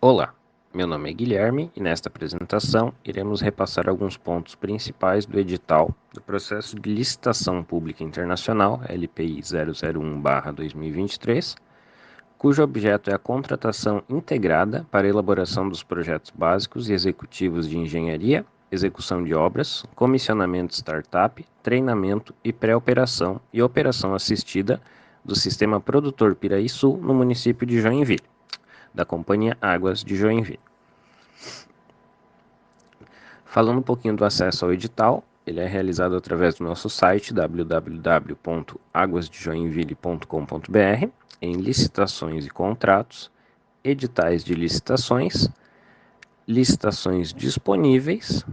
Olá, meu nome é Guilherme e nesta apresentação iremos repassar alguns pontos principais do edital do Processo de Licitação Pública Internacional LPI 001/2023, cujo objeto é a contratação integrada para a elaboração dos projetos básicos e executivos de engenharia, execução de obras, comissionamento startup, treinamento e pré-operação e operação assistida do Sistema Produtor Piraí Sul no município de Joinville, da Companhia Águas de Joinville. Falando um pouquinho do acesso ao edital, ele é realizado através do nosso site www.aguasdejoinville.com.br, em licitações e contratos, editais de licitações, licitações disponíveis.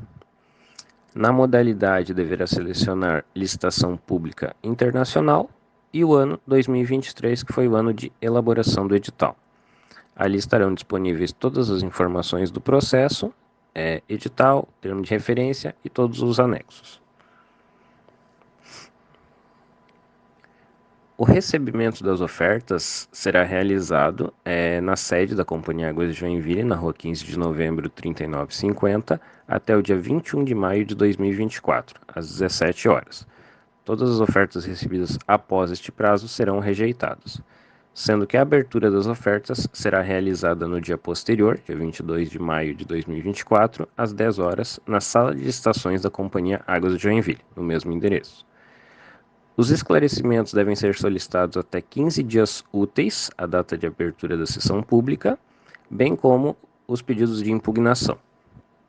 Na modalidade deverá selecionar licitação pública internacional e o ano 2023, que foi o ano de elaboração do edital. Ali estarão disponíveis todas as informações do processo, edital, termo de referência e todos os anexos. O recebimento das ofertas será realizado na sede da Companhia Águas de Joinville, na rua 15 de novembro, 3950, até o dia 21 de maio de 2024, às 17 horas. Todas as ofertas recebidas após este prazo serão rejeitadas, sendo que a abertura das ofertas será realizada no dia posterior, dia 22 de maio de 2024, às 10 horas, na sala de licitações da Companhia Águas de Joinville, no mesmo endereço. Os esclarecimentos devem ser solicitados até 15 dias úteis à data de abertura da sessão pública, bem como os pedidos de impugnação.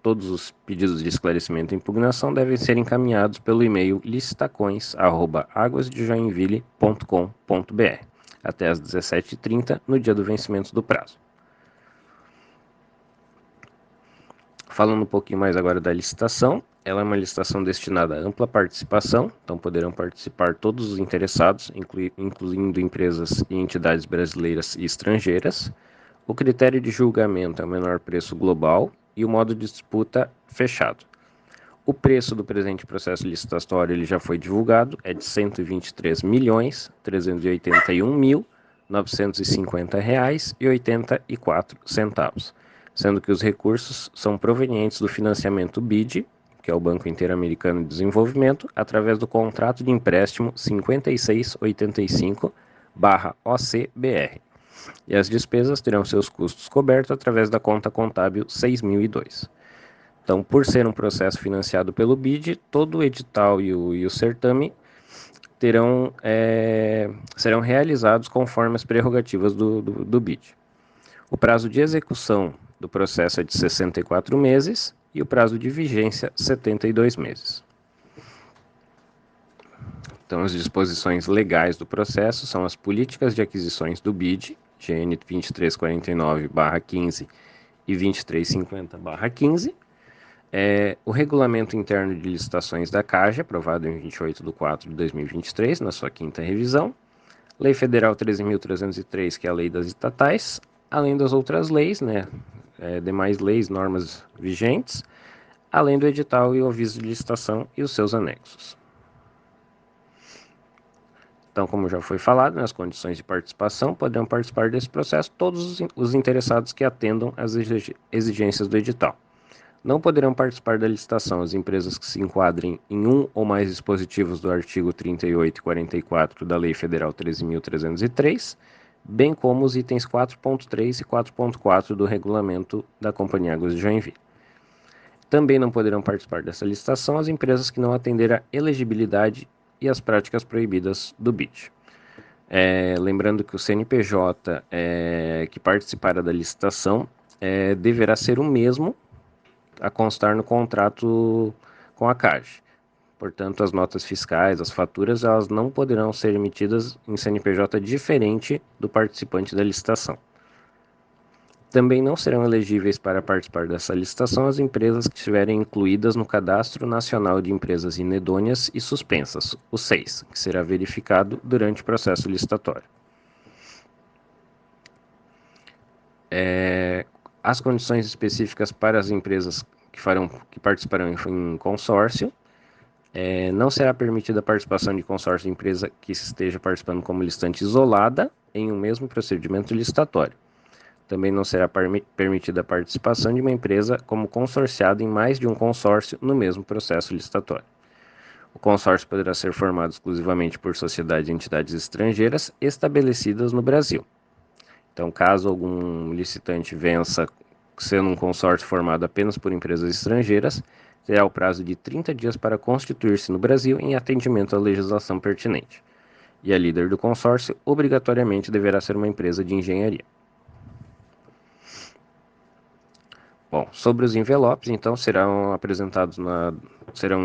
Todos os pedidos de esclarecimento e impugnação devem ser encaminhados pelo e-mail licitacões@aguasdejoinville.com.br até às 17h30 no dia do vencimento do prazo. Falando um pouquinho mais agora da licitação, ela é uma licitação destinada à ampla participação, então poderão participar todos os interessados, incluindo empresas e entidades brasileiras e estrangeiras. O critério de julgamento é o menor preço global e o modo de disputa fechado. O preço do presente processo licitatório ele já foi divulgado, é de R$ 123.381.950,84, sendo que os recursos são provenientes do financiamento BID, que é o Banco Interamericano de Desenvolvimento, através do contrato de empréstimo 5685/OCBR. E as despesas terão seus custos cobertos através da conta contábil 6002. Então, por ser um processo financiado pelo BID, todo o edital e o certame serão realizados conforme as prerrogativas do BID. O prazo de execução do processo é de 64 meses e o prazo de vigência 72 meses. Então, as disposições legais do processo são as políticas de aquisições do BID, GN 2349/15 e 2350/15, o Regulamento Interno de Licitações da CAGE, aprovado em 28 de 4 de 2023, na sua quinta revisão, Lei Federal 13.303, que é a Lei das Estatais, além das outras leis, demais leis, normas vigentes, além do edital e o aviso de licitação e os seus anexos. Então, como já foi falado, nas condições de participação, poderão participar desse processo todos os interessados que atendam às exigências do edital. Não poderão participar da licitação as empresas que se enquadrem em um ou mais dispositivos do artigo 38 e 44 da Lei Federal 13.303, bem como os itens 4.3 e 4.4 do Regulamento da Companhia Águas de Joinville. Também não poderão participar dessa licitação as empresas que não atenderem à elegibilidade e às práticas proibidas do BID. Lembrando que o CNPJ que participará da licitação deverá ser o mesmo a constar no contrato com a CAGE. Portanto, as notas fiscais, as faturas, elas não poderão ser emitidas em CNPJ diferente do participante da licitação. Também não serão elegíveis para participar dessa licitação as empresas que estiverem incluídas no Cadastro Nacional de Empresas Inidôneas e Suspensas, o CEIS, que será verificado durante o processo licitatório. As condições específicas para as empresas que participarão em consórcio. Não será permitida a participação de consórcio de empresa que esteja participando como licitante isolada em um mesmo procedimento licitatório. Também não será permitida a participação de uma empresa como consorciada em mais de um consórcio no mesmo processo licitatório. O consórcio poderá ser formado exclusivamente por sociedades e entidades estrangeiras estabelecidas no Brasil. Então, caso algum licitante vença sendo um consórcio formado apenas por empresas estrangeiras, terá o prazo de 30 dias para constituir-se no Brasil em atendimento à legislação pertinente. E a líder do consórcio obrigatoriamente deverá ser uma empresa de engenharia. Bom, sobre os envelopes, então serão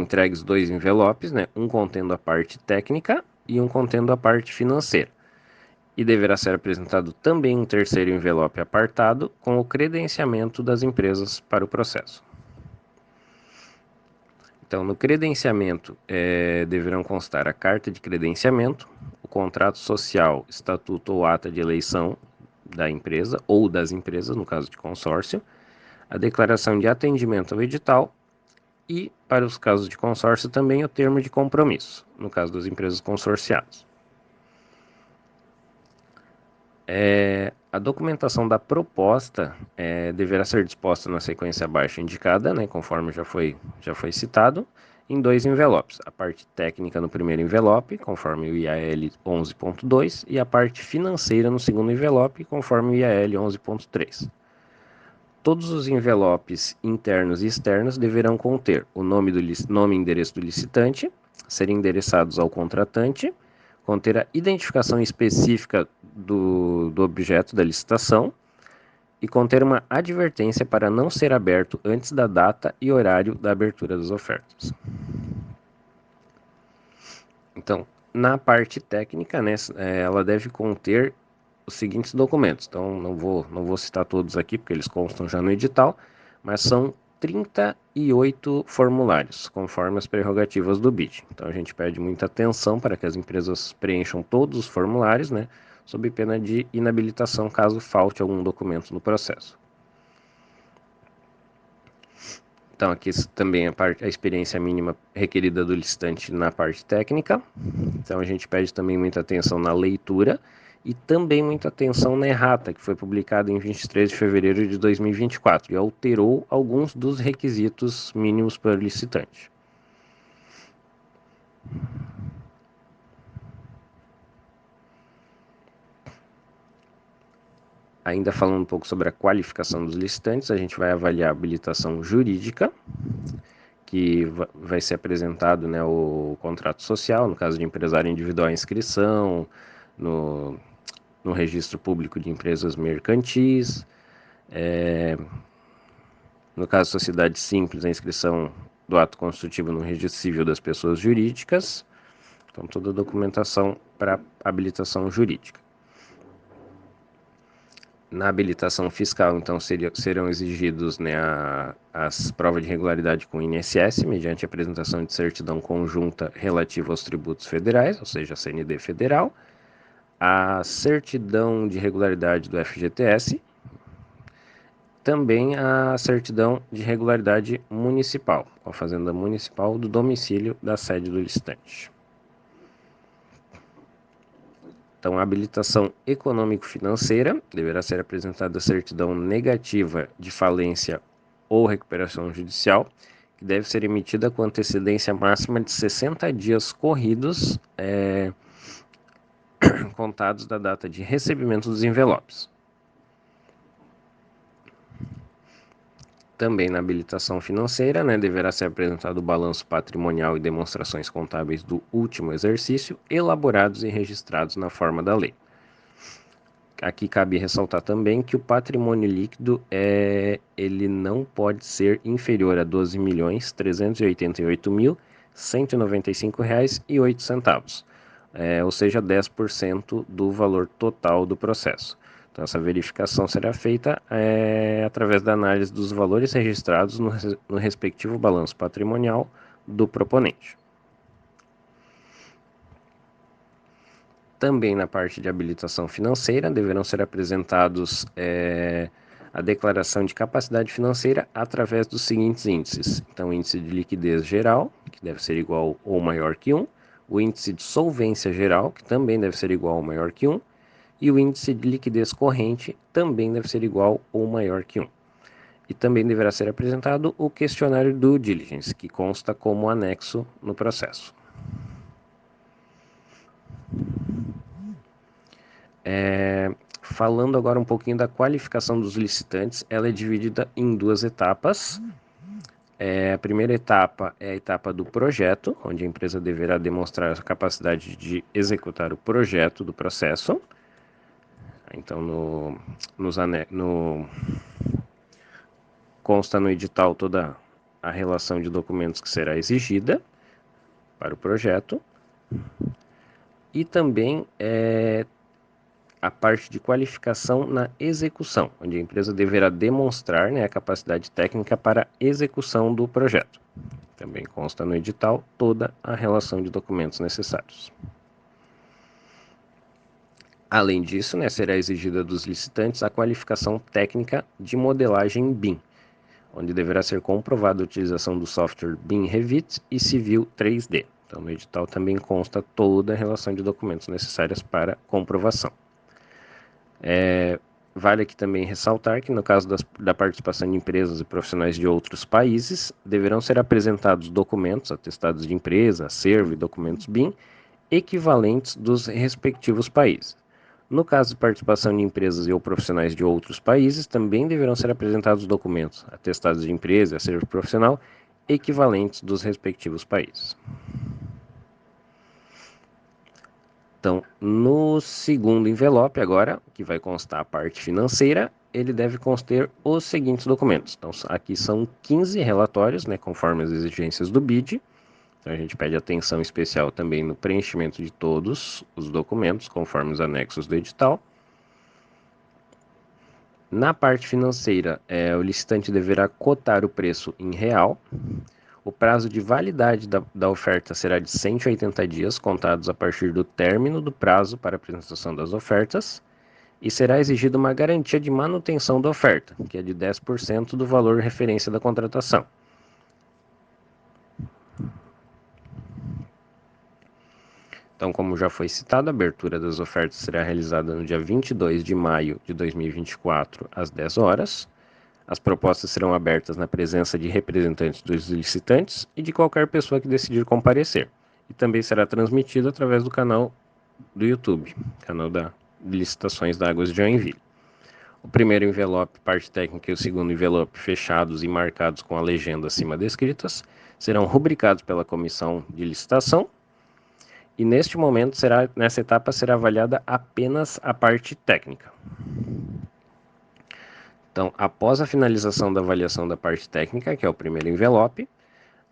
entregues dois envelopes, né? Um contendo a parte técnica e um contendo a parte financeira. E deverá ser apresentado também um terceiro envelope apartado com o credenciamento das empresas para o processo. Então, no credenciamento deverão constar a carta de credenciamento, o contrato social, estatuto ou ata de eleição da empresa ou das empresas, no caso de consórcio, a declaração de atendimento ao edital e, para os casos de consórcio, também o termo de compromisso, no caso das empresas consorciadas. A documentação da proposta deverá ser disposta na sequência abaixo indicada, né, conforme já foi citado, em dois envelopes. A parte técnica no primeiro envelope, conforme o IAL 11.2, e a parte financeira no segundo envelope, conforme o IAL 11.3. Todos os envelopes internos e externos deverão conter o nome e endereço do licitante, serem endereçados ao contratante, conter a identificação específica do objeto da licitação e conter uma advertência para não ser aberto antes da data e horário da abertura das ofertas. Então, na parte técnica, né, ela deve conter os seguintes documentos. Então, não vou citar todos aqui, porque eles constam já no edital, mas são 38 formulários, conforme as prerrogativas do BID. Então, a gente pede muita atenção para que as empresas preencham todos os formulários, né, sob pena de inabilitação caso falte algum documento no processo. Então, aqui também a experiência mínima requerida do licitante na parte técnica. Então, a gente pede também muita atenção na leitura e também muita atenção na errata, que foi publicada em 23 de fevereiro de 2024 e alterou alguns dos requisitos mínimos para o licitante. Ainda falando um pouco sobre a qualificação dos licitantes, a gente vai avaliar a habilitação jurídica, que vai ser apresentado, né, o contrato social, no caso de empresário individual, a inscrição no registro público de empresas mercantis, no caso de sociedade simples, a inscrição do ato constitutivo no registro civil das pessoas jurídicas. Então, toda a documentação para habilitação jurídica. Na habilitação fiscal, então, serão exigidos, né, as provas de regularidade com o INSS, mediante apresentação de certidão conjunta relativa aos tributos federais, ou seja, a CND federal, a certidão de regularidade do FGTS, também a certidão de regularidade municipal, com a Fazenda Municipal do domicílio da sede do licitante. Então, a habilitação econômico-financeira deverá ser apresentada a certidão negativa de falência ou recuperação judicial, que deve ser emitida com antecedência máxima de 60 dias corridos, contados da data de recebimento dos envelopes. Também na habilitação financeira, né, deverá ser apresentado o balanço patrimonial e demonstrações contábeis do último exercício, elaborados e registrados na forma da lei. Aqui cabe ressaltar também que o patrimônio líquido ele não pode ser inferior a R$ 12.388.195,08, ou seja, 10% do valor total do processo. Então, essa verificação será feita através da análise dos valores registrados no respectivo balanço patrimonial do proponente. Também na parte de habilitação financeira, deverão ser apresentados a declaração de capacidade financeira através dos seguintes índices. Então, o índice de liquidez geral, que deve ser igual ou maior que 1, o índice de solvência geral, que também deve ser igual ou maior que 1, e o índice de liquidez corrente também deve ser igual ou maior que 1. E também deverá ser apresentado o questionário due diligence, que consta como anexo no processo. Falando agora um pouquinho da qualificação dos licitantes, ela é dividida em duas etapas. A primeira etapa é a etapa do projeto, onde a empresa deverá demonstrar a capacidade de executar o projeto do processo. Então, consta no edital toda a relação de documentos que será exigida para o projeto. E também a parte de qualificação na execução, onde a empresa deverá demonstrar, né, a capacidade técnica para a execução do projeto. Também consta no edital toda a relação de documentos necessários. Além disso, né, será exigida dos licitantes a qualificação técnica de modelagem BIM, onde deverá ser comprovada a utilização do software BIM Revit e Civil 3D. Então, no edital também consta toda a relação de documentos necessárias para comprovação. Vale aqui também ressaltar que, no caso da participação de empresas e profissionais de outros países, deverão ser apresentados documentos, atestados de empresa, acervo e documentos BIM equivalentes dos respectivos países. No caso de participação de empresas e ou profissionais de outros países, também deverão ser apresentados documentos, atestados de empresa e acervo profissional equivalentes dos respectivos países. Então, no segundo envelope agora, que vai constar a parte financeira, ele deve conter os seguintes documentos. Então, aqui são 15 relatórios, né, conforme as exigências do BID. Então, a gente pede atenção especial também no preenchimento de todos os documentos, conforme os anexos do edital. Na parte financeira, o licitante deverá cotar o preço em real. O prazo de validade da oferta será de 180 dias, contados a partir do término do prazo para apresentação das ofertas, e será exigida uma garantia de manutenção da oferta, que é de 10% do valor referência da contratação. Então, como já foi citado, a abertura das ofertas será realizada no dia 22 de maio de 2024, às 10 horas. As propostas serão abertas na presença de representantes dos licitantes e de qualquer pessoa que decidir comparecer. E também será transmitido através do canal do YouTube, canal de licitações da Águas de Joinville. O primeiro envelope, parte técnica, e o segundo envelope, fechados e marcados com a legenda acima descritas, serão rubricados pela comissão de licitação. E neste momento, nessa etapa, será avaliada apenas a parte técnica. Então, após a finalização da avaliação da parte técnica, que é o primeiro envelope,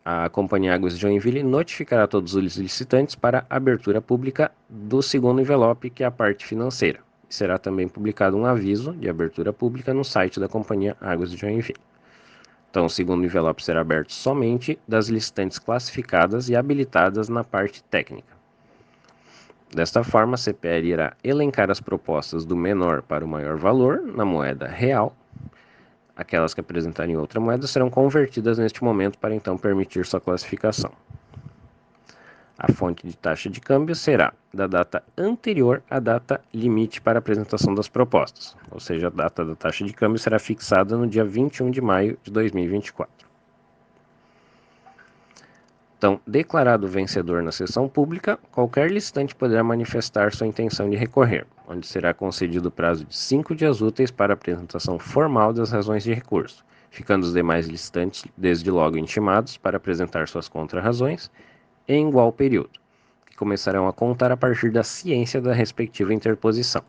a Companhia Águas de Joinville notificará todos os licitantes para a abertura pública do segundo envelope, que é a parte financeira. Será também publicado um aviso de abertura pública no site da Companhia Águas de Joinville. Então, o segundo envelope será aberto somente das licitantes classificadas e habilitadas na parte técnica. Desta forma, a CPR irá elencar as propostas do menor para o maior valor na moeda real. Aquelas que apresentarem outra moeda serão convertidas neste momento para então permitir sua classificação. A fonte de taxa de câmbio será da data anterior à data limite para apresentação das propostas, ou seja, a data da taxa de câmbio será fixada no dia 21 de maio de 2024. Então, declarado vencedor na sessão pública, qualquer licitante poderá manifestar sua intenção de recorrer, onde será concedido o prazo de 5 dias úteis para apresentação formal das razões de recurso, ficando os demais licitantes desde logo intimados para apresentar suas contrarrazões em igual período, que começarão a contar a partir da ciência da respectiva interposição.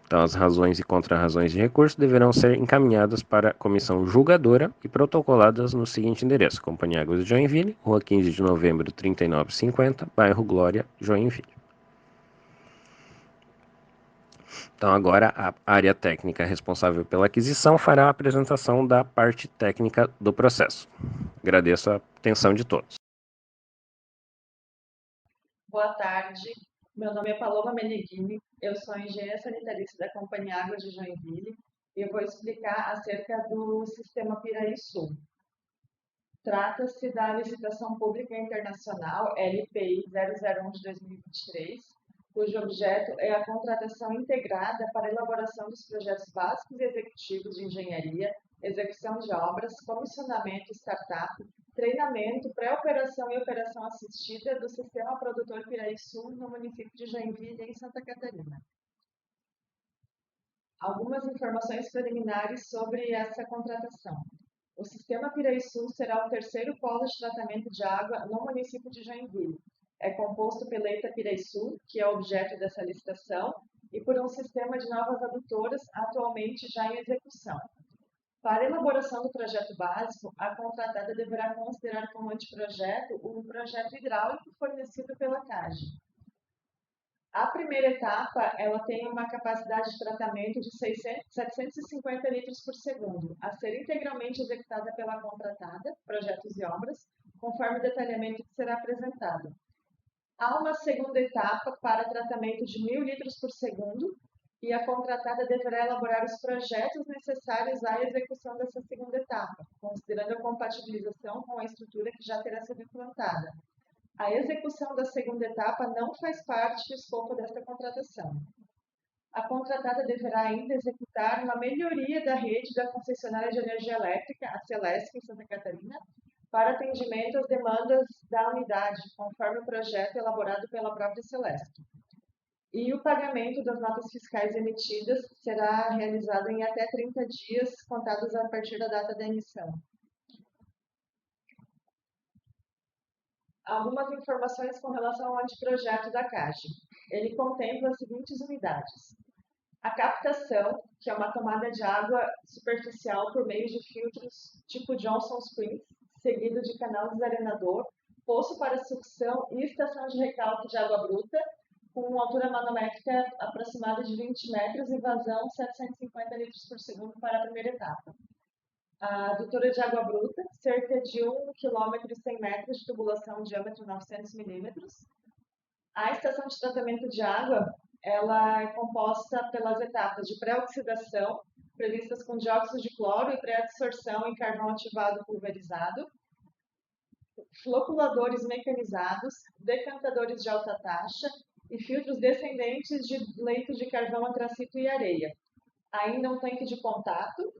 Então, as razões e contrarrazões de recurso deverão ser encaminhadas para a comissão julgadora e protocoladas no seguinte endereço: Companhia Águas de Joinville, Rua 15 de Novembro, 3950, bairro Glória, Joinville. Então, agora a área técnica responsável pela aquisição fará a apresentação da parte técnica do processo. Agradeço a atenção de todos. Boa tarde, meu nome é Paloma Meneghini, eu sou engenheira sanitarista da Companhia Águas de Joinville e eu vou explicar acerca do Sistema Piraí Sul. Trata-se da licitação pública internacional LPI 001 de 2023, cujo objeto é a contratação integrada para a elaboração dos projetos básicos e executivos de engenharia, execução de obras, comissionamento startup, treinamento, pré-operação e operação assistida do Sistema Produtor Piraí Sul no município de Joinville, em Santa Catarina. Algumas informações preliminares sobre essa contratação. O Sistema Piraí Sul será o terceiro polo de tratamento de água no município de Joinville. É composto pela Itapiraí Sul, que é objeto dessa licitação, e por um sistema de novas adutoras atualmente já em execução. Para a elaboração do projeto básico, a contratada deverá considerar como anteprojeto o projeto hidráulico fornecido pela CAGE. A primeira etapa, ela tem uma capacidade de tratamento de 750 litros por segundo, a ser integralmente executada pela contratada, projetos e obras, conforme o detalhamento que será apresentado. Há uma segunda etapa para tratamento de 1.000 litros por segundo, e a contratada deverá elaborar os projetos necessários à execução dessa segunda etapa, considerando a compatibilização com a estrutura que já terá sido implantada. A execução da segunda etapa não faz parte do escopo desta contratação. A contratada deverá ainda executar uma melhoria da rede da concessionária de energia elétrica, a Celesc, em Santa Catarina, para atendimento às demandas da unidade, conforme o projeto elaborado pela própria Celesc. E o pagamento das notas fiscais emitidas será realizado em até 30 dias, contados a partir da data da emissão. Algumas informações com relação ao anteprojeto da CAGE. Ele contempla as seguintes unidades. A captação, que é uma tomada de água superficial por meio de filtros tipo Johnson Springs, seguido de canal desarenador, poço para sucção e estação de recalque de água bruta, com uma altura manométrica aproximada de 20 metros e vazão 750 litros por segundo para a primeira etapa. A adutora de água bruta, cerca de 1 km e 100 metros de tubulação, diâmetro 900 milímetros. A estação de tratamento de água, ela é composta pelas etapas de pré-oxidação, previstas com dióxido de cloro e pré-adsorção em carvão ativado pulverizado, floculadores mecanizados, decantadores de alta taxa e filtros descendentes de leito de carvão antracito e areia. Ainda um tanque de contato,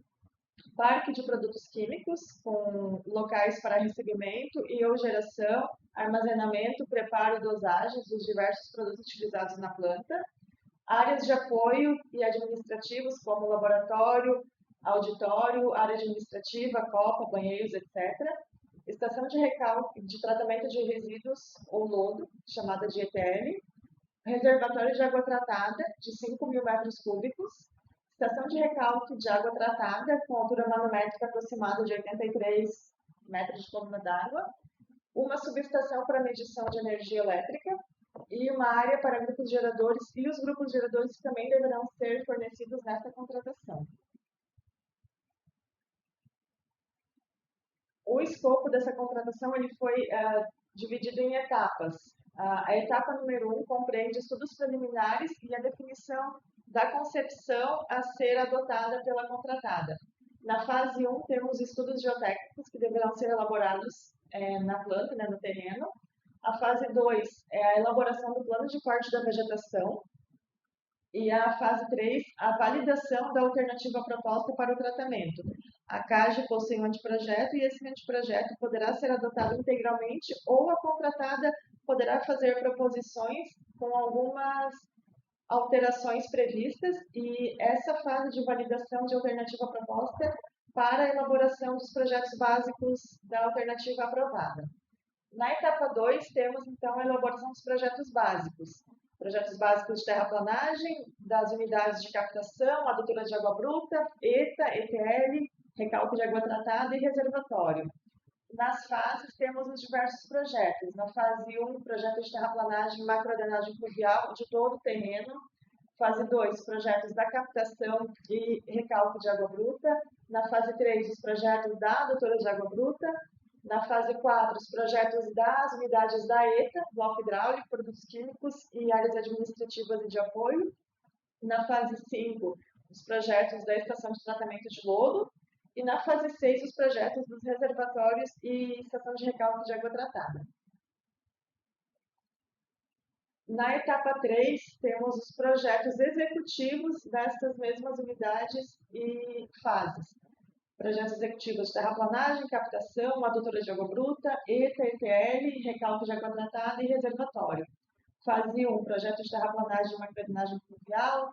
parque de produtos químicos, com locais para recebimento e ou geração, armazenamento, preparo e dosagens dos diversos produtos utilizados na planta, áreas de apoio e administrativos, como laboratório, auditório, área administrativa, copa, banheiros, etc. Estação de recalque de tratamento de resíduos ou lodo, chamada de ETL, reservatório de água tratada de 5.000 metros cúbicos, estação de recalque de água tratada com altura manométrica aproximada de 83 metros de coluna d'água, uma subestação para medição de energia elétrica e uma área para grupos geradores, e os grupos geradores também deverão ser fornecidos nesta contratação. O escopo dessa contratação ele foi dividido em etapas. A etapa número 1 compreende estudos preliminares e a definição da concepção a ser adotada pela contratada. Na fase 1, temos estudos geotécnicos que deverão ser elaborados na planta, no terreno. A fase 2 é a elaboração do plano de corte da vegetação. E a fase 3, a validação da alternativa proposta para o tratamento. A CAGE possui um anteprojeto e esse anteprojeto poderá ser adotado integralmente ou a contratada poderá fazer proposições com algumas alterações previstas e essa fase de validação de alternativa proposta para a elaboração dos projetos básicos da alternativa aprovada. Na etapa 2, temos então a elaboração dos projetos básicos de terraplanagem, das unidades de captação, adutora de água bruta, ETA, ETL, recalque de água tratada e reservatório. Nas fases, temos os diversos projetos. Na fase 1, projeto de terraplanagem e macroadenagem pluvial de todo o terreno. Fase 2, projetos da captação e recalque de água bruta. Na fase 3, os projetos da adutora de água bruta. Na fase 4, os projetos das unidades da ETA, bloco hidráulico, produtos químicos e áreas administrativas e de apoio. Na fase 5, os projetos da estação de tratamento de lodo. E na fase 6, os projetos dos reservatórios e estação de recalque de água tratada. Na etapa 3, temos os projetos executivos destas mesmas unidades e fases. Projetos executivos de terraplanagem, captação, adutora de água bruta, ETA, ETL, recalque de água tratada e reservatório. Fase 1, projetos de terraplanagem e macadrenagem fluvial.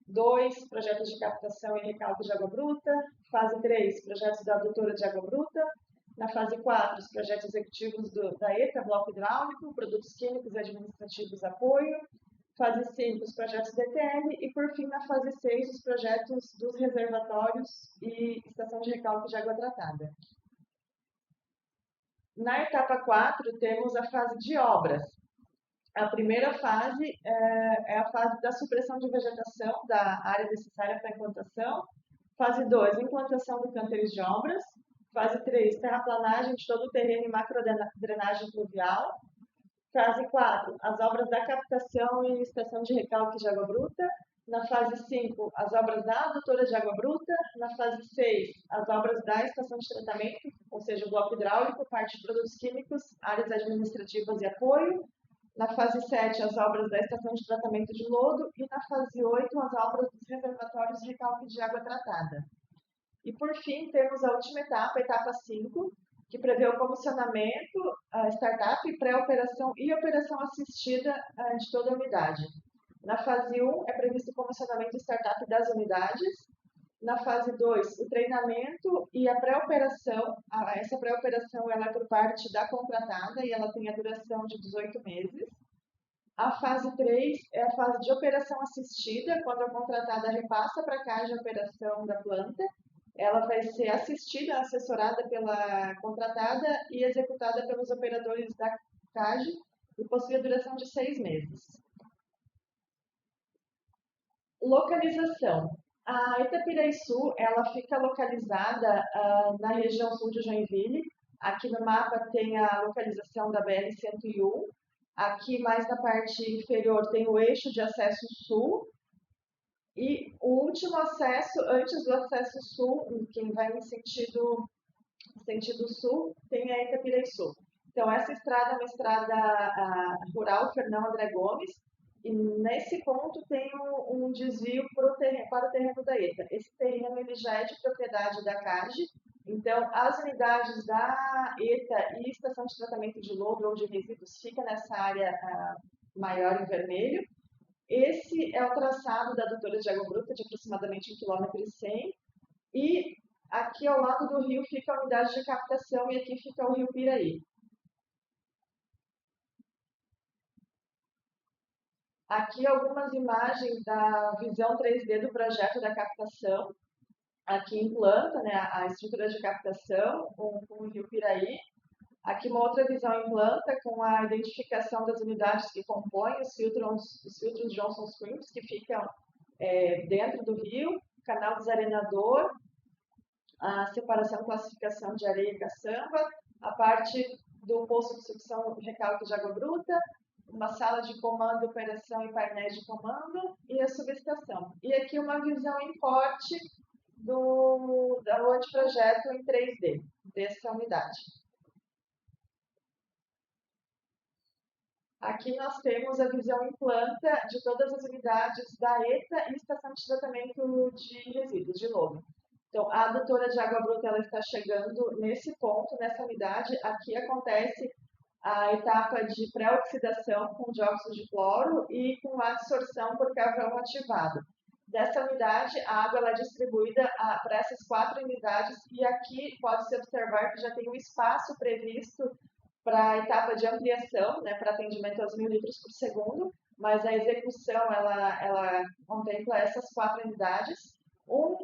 2, projetos de captação e recalque de água bruta. Fase 3, projetos da adutora de água bruta. Na fase 4, os projetos executivos da ETA, bloco hidráulico, produtos químicos e administrativos apoio. Fase 5, os projetos DTL e, por fim, na fase 6, os projetos dos reservatórios e estação de recalque de água tratada. Na etapa 4, temos a fase de obras. A primeira fase é a fase da supressão de vegetação da área necessária para a implantação. Fase 2, implantação do canteiros de obras. Fase 3, terraplanagem de todo o terreno e macrodrenagem pluvial. Fase 4, as obras da captação e estação de recalque de água bruta. Na fase 5, as obras da adutora de água bruta. Na fase 6, as obras da estação de tratamento, ou seja, o bloco hidráulico, parte de produtos químicos, áreas administrativas e apoio. Na fase 7, as obras da estação de tratamento de lodo. E na fase 8, as obras dos reservatórios de recalque de água tratada. E, por fim, temos a última etapa, a etapa 5, que prevê o comissionamento, a startup, pré-operação e operação assistida de toda a unidade. Na fase 1, é previsto o comissionamento startup das unidades. Na fase 2, o treinamento e a pré-operação. Essa pré-operação ela é por parte da contratada e ela tem a duração de 18 meses. A fase 3 é a fase de operação assistida, quando a contratada repassa para a CAGE a operação da planta. Ela vai ser assistida, assessorada pela contratada e executada pelos operadores da CAGE e possui a duração de 6 meses. Localização. A Itapiraí-Sul, ela fica localizada na região sul de Joinville. Aqui no mapa tem a localização da BR-101. Aqui, mais na parte inferior, tem o eixo de acesso sul. E o último acesso, antes do acesso sul, quem vai em sentido sul, tem a Itapiraí-Sul. Então, essa estrada é uma estrada rural, Fernão André Gomes, e nesse ponto tem um desvio para o terreno da ETA. Esse terreno ele já é de propriedade da CAGE, então as unidades da ETA e estação de tratamento de lodo ou de resíduos ficam nessa área maior em vermelho. Esse é o traçado da adutora de água bruta, de aproximadamente 1,1 km. E aqui ao lado do rio fica a unidade de captação e aqui fica o rio Piraí. Aqui algumas imagens da visão 3D do projeto da captação. Aqui em planta, né, a estrutura de captação com o rio Piraí. Aqui uma outra visão em planta com a identificação das unidades que compõem os filtros Johnson Springs, que ficam dentro do rio, canal desarenador, a separação e classificação de areia e caçamba, a parte do poço de sucção recalque de água bruta, uma sala de comando, operação e painéis de comando e a subestação. E aqui uma visão em corte do anteprojeto em 3D dessa unidade. Aqui nós temos a visão em planta de todas as unidades da ETA e estação de tratamento de resíduos, de lodo. Então, a adutora de água bruta ela está chegando nesse ponto, nessa unidade. Aqui acontece a etapa de pré-oxidação com dióxido de cloro e com adsorção por carvão ativado. Dessa unidade, a água ela é distribuída para essas 4 unidades e aqui pode-se observar que já tem um espaço previsto para a etapa de ampliação, né, para atendimento aos 1.000 litros por segundo, mas a execução ela contempla essas 4 unidades.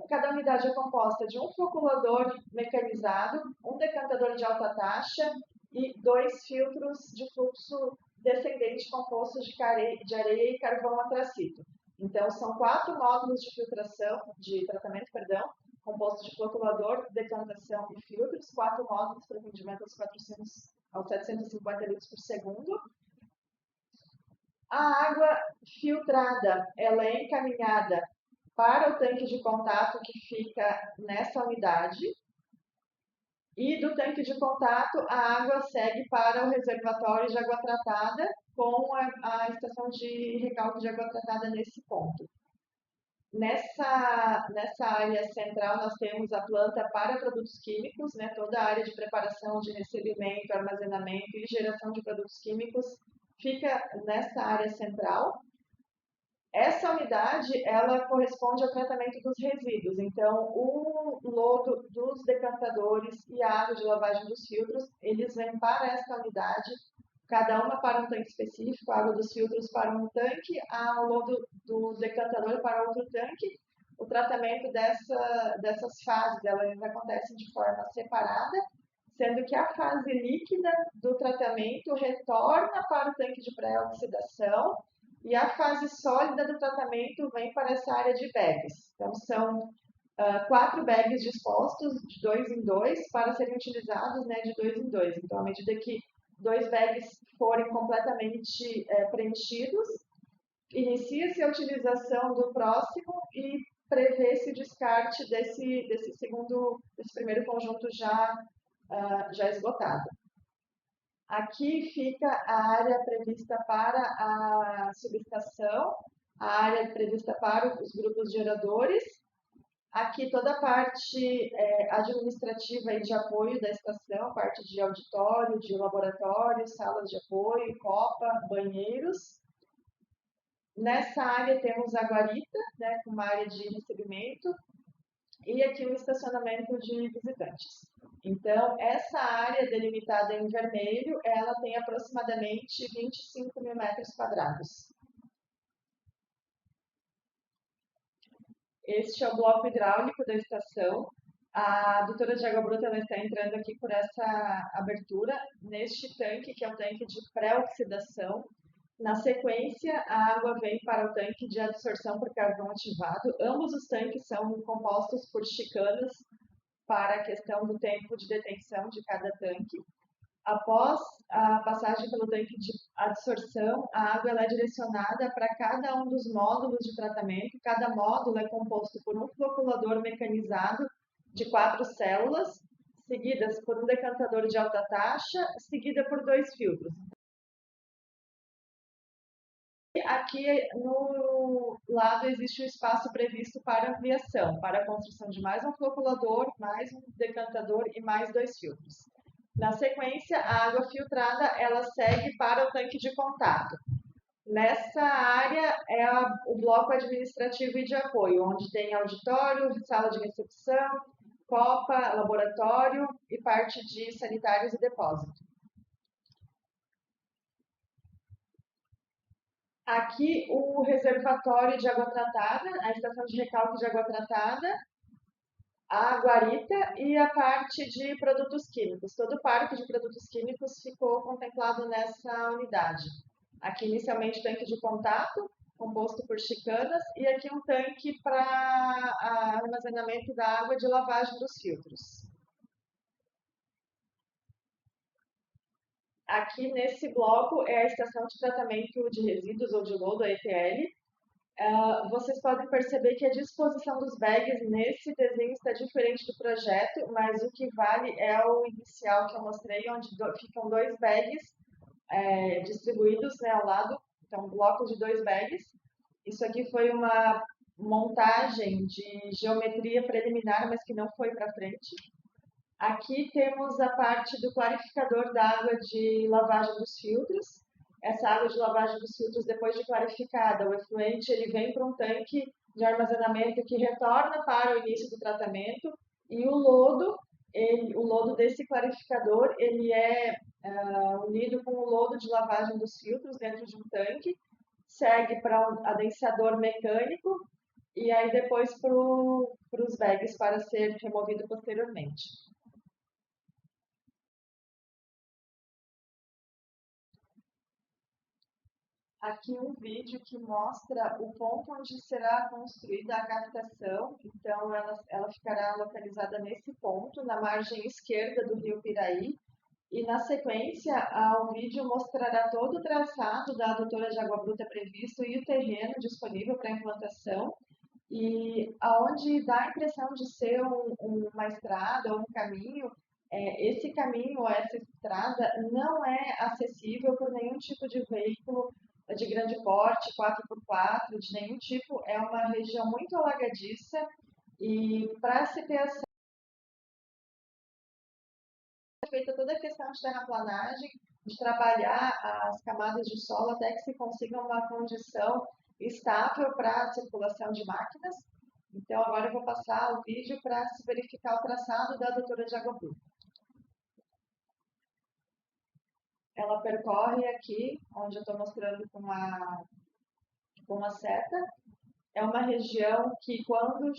Cada unidade é composta de um floculador mecanizado, um decantador de alta taxa e 2 filtros de fluxo descendente compostos de areia e carvão antracito. Então, são 4 módulos de filtração, de tratamento, compostos de floculador, decantação e filtros, 4 módulos para atendimento aos 750 litros por segundo. A água filtrada, ela é encaminhada para o tanque de contato que fica nessa unidade. E do tanque de contato, a água segue para o reservatório de água tratada com a estação de recalque de água tratada nesse ponto. Nessa área central, nós temos a planta para produtos químicos, né, toda a área de preparação, de recebimento, armazenamento e geração de produtos químicos fica nessa área central. Essa unidade, ela corresponde ao tratamento dos resíduos. Então, o lodo dos decantadores e a água de lavagem dos filtros, eles vêm para essa unidade, cada uma para um tanque específico, a água dos filtros para um tanque, o lodo do decantador para outro tanque. O tratamento dessas fases, elas acontecem de forma separada, sendo que a fase líquida do tratamento retorna para o tanque de pré-oxidação e a fase sólida do tratamento vem para essa área de bags. Então, são 4 bags dispostos de 2 em 2 para serem utilizados, né, de 2 em 2. Então, à medida que 2 bags forem completamente preenchidos, inicia-se a utilização do próximo e prevê-se o descarte desse primeiro conjunto já esgotado. Aqui fica a área prevista para a subestação, a área prevista para os grupos geradores. Aqui toda a parte administrativa e de apoio da estação, parte de auditório, de laboratório, salas de apoio, copa, banheiros. Nessa área temos a guarita, né, com uma área de recebimento, e aqui o estacionamento de visitantes. Então, essa área delimitada em vermelho, ela tem aproximadamente 25 mil metros quadrados. Este é o bloco hidráulico da estação. A adutora de água bruta ela está entrando aqui por essa abertura, neste tanque, que é o tanque de pré-oxidação. Na sequência, a água vem para o tanque de absorção por carvão ativado. Ambos os tanques são compostos por chicanas para a questão do tempo de detenção de cada tanque. Após a passagem pelo tanque de adsorção, a água é direcionada para cada um dos módulos de tratamento. Cada módulo é composto por um floculador mecanizado de 4 células, seguidas por um decantador de alta taxa, seguida por 2 filtros. Aqui no lado existe um espaço previsto para ampliação, para a construção de mais um floculador, mais um decantador e mais 2 filtros. Na sequência, a água filtrada ela segue para o tanque de contato. Nessa área é o bloco administrativo e de apoio, onde tem auditório, sala de recepção, copa, laboratório e parte de sanitários e depósito. Aqui o reservatório de água tratada, a estação de recalque de água tratada, a guarita e a parte de produtos químicos. Todo o parque de produtos químicos ficou contemplado nessa unidade. Aqui inicialmente o tanque de contato, composto por chicanas, e aqui um tanque para armazenamento da água de lavagem dos filtros. Aqui nesse bloco é a estação de tratamento de resíduos ou de lodo, a ETL. Vocês podem perceber que a disposição dos bags nesse desenho está diferente do projeto, mas o que vale é o inicial que eu mostrei, onde ficam 2 bags distribuídos, né, ao lado, então blocos de 2 bags. Isso aqui foi uma montagem de geometria preliminar, mas que não foi para frente. Aqui temos a parte do clarificador da água de lavagem dos filtros. Essa água de lavagem dos filtros, depois de clarificada, o efluente ele vem para um tanque de armazenamento que retorna para o início do tratamento. E o lodo desse clarificador, ele é unido com o lodo de lavagem dos filtros dentro de um tanque, segue para um adensador mecânico e aí depois para os bags para ser removido posteriormente. Aqui um vídeo que mostra o ponto onde será construída a captação. Então, ela ficará localizada nesse ponto, na margem esquerda do rio Piraí. E, na sequência, o vídeo mostrará todo o traçado da adutora de água bruta previsto e o terreno disponível para implantação. E aonde dá a impressão de ser uma estrada ou um caminho, esse caminho ou essa estrada não é acessível por nenhum tipo de veículo de grande porte, 4x4, de nenhum tipo. É uma região muito alagadiça e para se ter acesso é feita toda a questão de terraplanagem, de trabalhar as camadas de solo até que se consiga uma condição estável para a circulação de máquinas. Então, agora eu vou passar o vídeo para se verificar o traçado da doutora de Água Bruta. Ela percorre aqui, onde eu estou mostrando com a seta. É uma região que, quando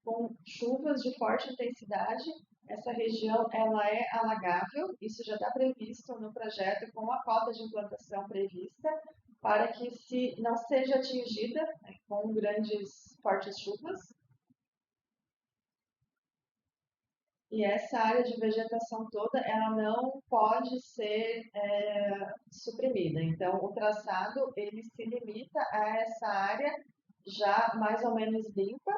com chuvas de forte intensidade, essa região ela é alagável. Isso já está previsto no projeto com a cota de implantação prevista, para que se não seja atingida, né, com grandes fortes chuvas. E essa área de vegetação toda, ela não pode ser suprimida. Então, o traçado, ele se limita a essa área já mais ou menos limpa.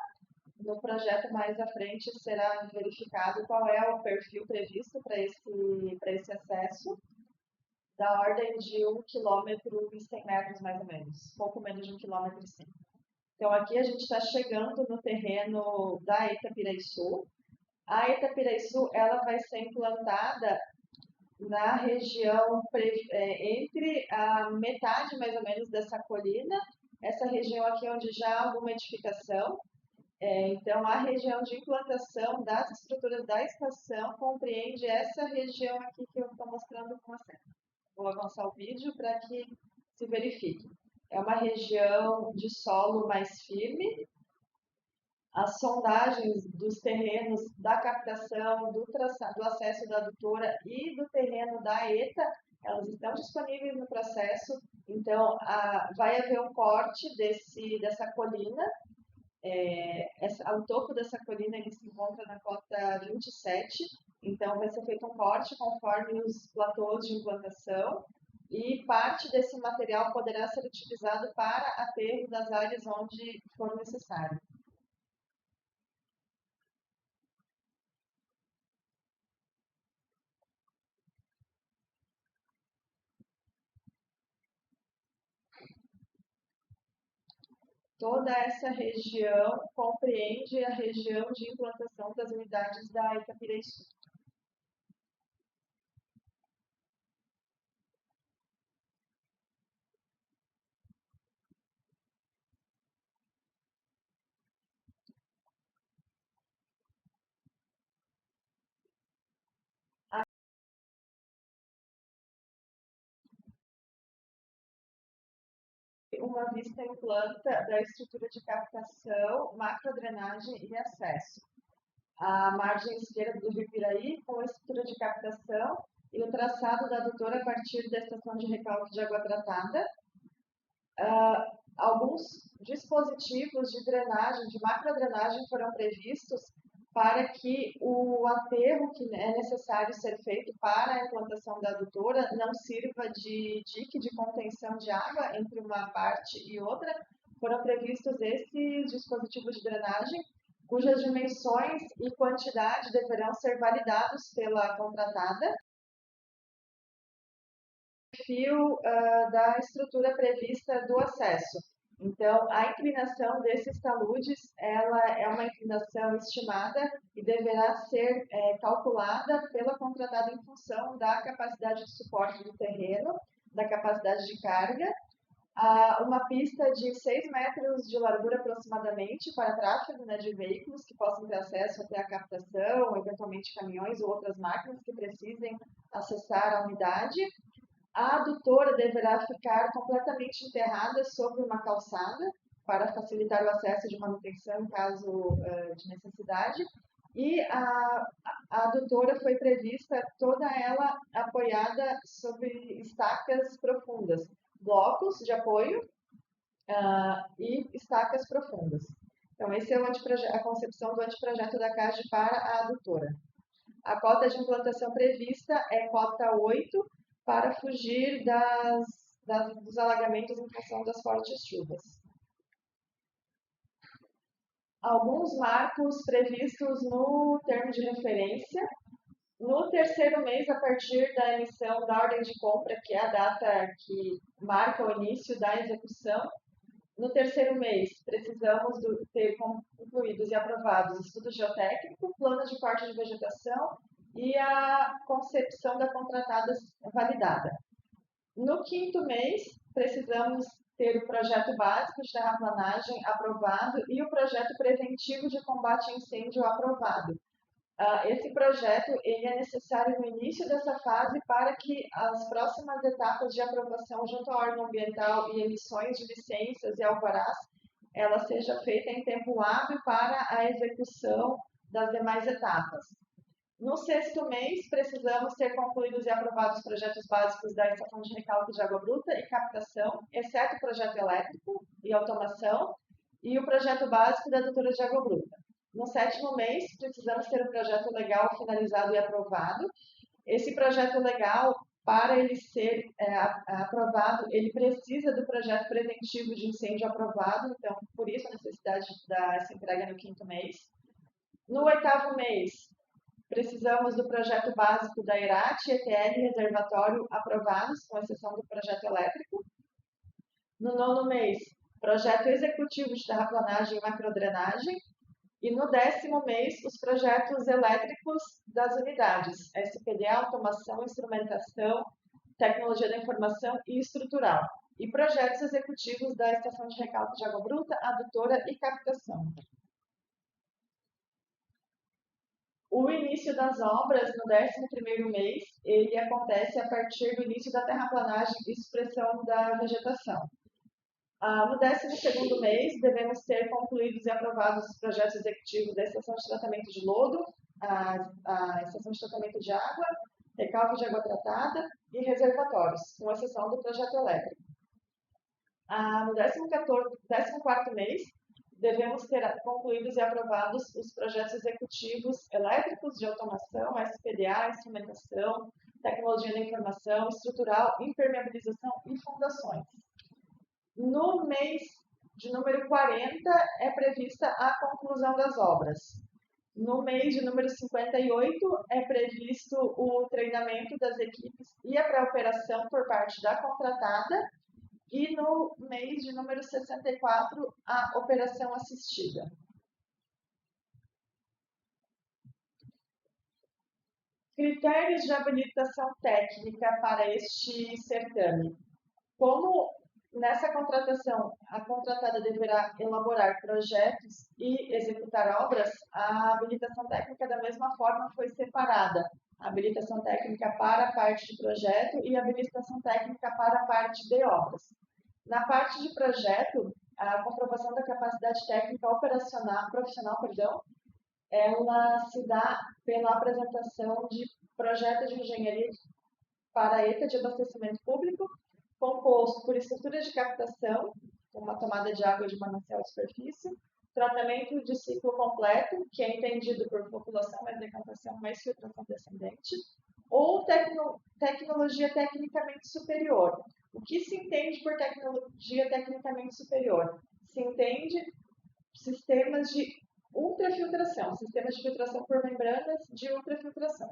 No projeto mais à frente será verificado qual é o perfil previsto para esse acesso, da ordem de 1 km e 100 metros mais ou menos, pouco menos de 1 km e 100. Então, aqui a gente está chegando no terreno da Itapiraçu. A Itapiraçu ela vai ser implantada na região entre a metade mais ou menos dessa colina, essa região aqui onde já há alguma edificação. Então, a região de implantação das estruturas da estação compreende essa região aqui que eu estou mostrando com você. Vou avançar o vídeo para que se verifique. É uma região de solo mais firme. As sondagens dos terrenos da captação, do acesso da adutora e do terreno da ETA, elas estão disponíveis no processo. Então, vai haver um corte dessa colina. O topo dessa colina ele se encontra na cota 27, então vai ser feito um corte conforme os platôs de implantação e parte desse material poderá ser utilizado para aterro das áreas onde for necessário. Toda essa região compreende a região de implantação das unidades da Itapiraçu. Uma vista em planta da estrutura de captação, macrodrenagem e acesso. A margem esquerda do Rio Piraí, com a estrutura de captação e o traçado da adutora a partir da estação de recalque de água tratada. Alguns dispositivos de drenagem, de macrodrenagem, foram previstos para que o aterro que é necessário ser feito para a implantação da adutora não sirva de dique de contenção de água entre uma parte e outra. Foram previstos esses dispositivos de drenagem, cujas dimensões e quantidade deverão ser validados pela contratada. Perfil da estrutura prevista do acesso. Então, a inclinação desses taludes, ela é uma inclinação estimada e deverá ser calculada pela contratada em função da capacidade de suporte do terreno, da capacidade de carga. Uma pista de 6 metros de largura aproximadamente para tráfego, né, de veículos que possam ter acesso até a captação, eventualmente caminhões ou outras máquinas que precisem acessar a unidade. A adutora deverá ficar completamente enterrada sobre uma calçada para facilitar o acesso de manutenção em caso de necessidade. E a adutora foi prevista toda ela apoiada sobre estacas profundas, blocos de apoio e estacas profundas. Então, esse é a concepção do anteprojeto da CAGE para a adutora. A cota de implantação prevista é cota 8, para fugir dos alagamentos em função das fortes chuvas. Alguns marcos previstos no termo de referência. No terceiro mês, a partir da emissão da ordem de compra, que é a data que marca o início da execução, no terceiro mês, precisamos ter concluídos e aprovados estudo geotécnico, plano de corte de vegetação e a concepção da contratada validada. No quinto mês, precisamos ter o projeto básico de terraplanagem aprovado e o projeto preventivo de combate a incêndio aprovado. Esse projeto ele é necessário no início dessa fase para que as próximas etapas de aprovação junto ao órgão ambiental e emissões de licenças e alvarás, ela seja feita em tempo hábil para a execução das demais etapas. No sexto mês, precisamos ter concluídos e aprovados os projetos básicos da estação de recalque de água bruta e captação, exceto o projeto elétrico e automação, e o projeto básico da adutora de água bruta. No sétimo mês, precisamos ter o projeto legal finalizado e aprovado. Esse projeto legal, para ele ser aprovado, ele precisa do projeto preventivo de incêndio aprovado, então, por isso a necessidade dessa entrega no quinto mês. No oitavo mês, precisamos do projeto básico da ERAT, ETL e reservatório aprovados, com exceção do projeto elétrico. No nono mês, projeto executivo de terraplanagem e macrodrenagem. E no décimo mês, os projetos elétricos das unidades, SPDA, automação, instrumentação, tecnologia da informação e estrutural. E projetos executivos da estação de recalque de água bruta, adutora e captação. O início das obras, no 11º mês, ele acontece a partir do início da terraplanagem e supressão da vegetação. No 12º mês, devemos ter concluídos e aprovados os projetos executivos da estação de tratamento de lodo, a estação de tratamento de água, recalque de água tratada e reservatórios, com exceção do projeto elétrico. No 14º mês, devemos ter concluídos e aprovados os projetos executivos elétricos de automação, SPDA, instrumentação, tecnologia da informação, estrutural, impermeabilização e fundações. No mês de número 40 é prevista a conclusão das obras. No mês de número 58 é previsto o treinamento das equipes e a pré-operação por parte da contratada. E no mês de número 64, a operação assistida. Critérios de habilitação técnica para este certame. Como nessa contratação, a contratada deverá elaborar projetos e executar obras, a habilitação técnica da mesma forma foi separada. A habilitação técnica para a parte de projeto e a habilitação técnica para a parte de obras. Na parte de projeto, a comprovação da capacidade técnica profissional, ela se dá pela apresentação de projeto de engenharia para a ETA de abastecimento público, composto por estruturas de captação, uma tomada de água de manancial de superfície, tratamento de ciclo completo, que é entendido por população mais decantação mais filtração descendente, ou tecnologia tecnicamente superior. O que se entende por tecnologia tecnicamente superior? Se entende sistemas de ultrafiltração, sistemas de filtração por membranas de ultrafiltração,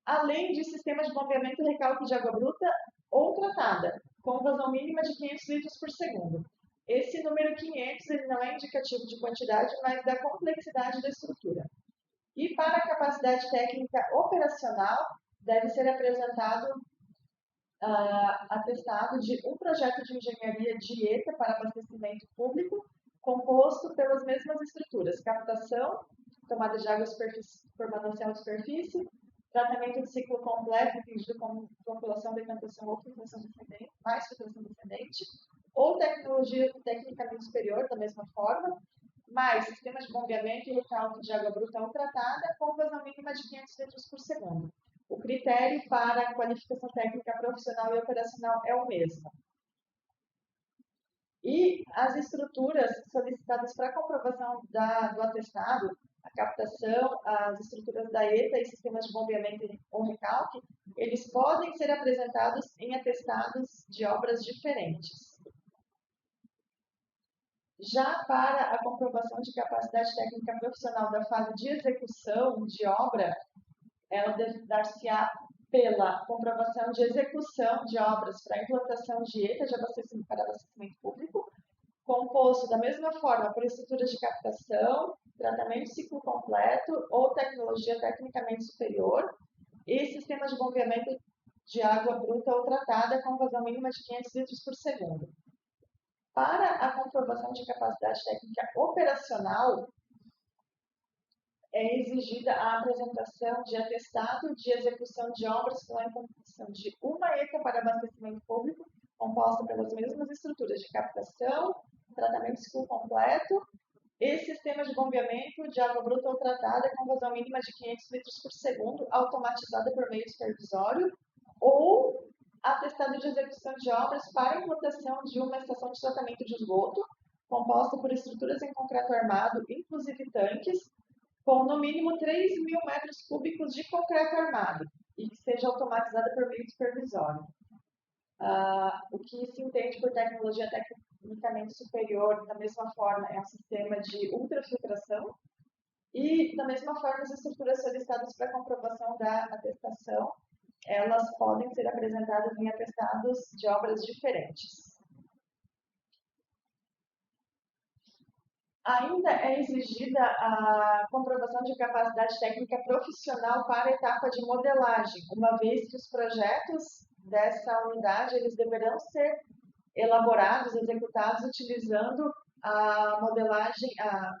além de sistemas de bombeamento e recalque de água bruta ou tratada, com vazão mínima de 500 litros por segundo. Esse número 500 ele não é indicativo de quantidade, mas da complexidade da estrutura. E para a capacidade técnica operacional, deve ser apresentado atestado de um projeto de engenharia de ETA para abastecimento público, composto pelas mesmas estruturas: captação, tomada de água por manancial de superfície, tratamento de ciclo completo, entendido como população, decantação ou filtração descendente, mais filtração descendente, ou tecnologia tecnicamente superior, da mesma forma, mais sistemas de bombeamento e recalque de água bruta ou tratada, com vazão mínima de 500 litros por segundo. O critério para a qualificação técnica profissional e operacional é o mesmo. E as estruturas solicitadas para a comprovação do atestado, a captação, as estruturas da ETA e sistemas de bombeamento ou recalque, eles podem ser apresentados em atestados de obras diferentes. Já para a comprovação de capacidade técnica profissional da fase de execução de obra, ela dar-se-á pela comprovação de execução de obras para implantação de ETA de abastecimento para abastecimento público, composto da mesma forma por estruturas de captação, tratamento de ciclo completo ou tecnologia tecnicamente superior e sistemas de bombeamento de água bruta ou tratada com vazão mínima de 500 litros por segundo. Para a comprovação de capacidade técnica operacional, é exigida a apresentação de atestado de execução de obras pela implantação de uma ETA para abastecimento público, composta pelas mesmas estruturas de captação, tratamento de ciclo completo e sistema de bombeamento de água bruta ou tratada com vazão mínima de 500 litros por segundo, automatizada por meio supervisório, ou atestado de execução de obras para implantação de uma estação de tratamento de esgoto, composta por estruturas em concreto armado, inclusive tanques, com no mínimo 3.000 metros cúbicos de concreto armado e que seja automatizada por meio supervisório. O que se entende por tecnologia tecnicamente superior, da mesma forma, é um sistema de ultrafiltração e, da mesma forma, as estruturas solicitadas para comprovação da atestação, elas podem ser apresentadas em atestados de obras diferentes. Ainda é exigida a comprovação de capacidade técnica profissional para a etapa de modelagem, uma vez que os projetos dessa unidade eles deverão ser elaborados, executados utilizando a modelagem, a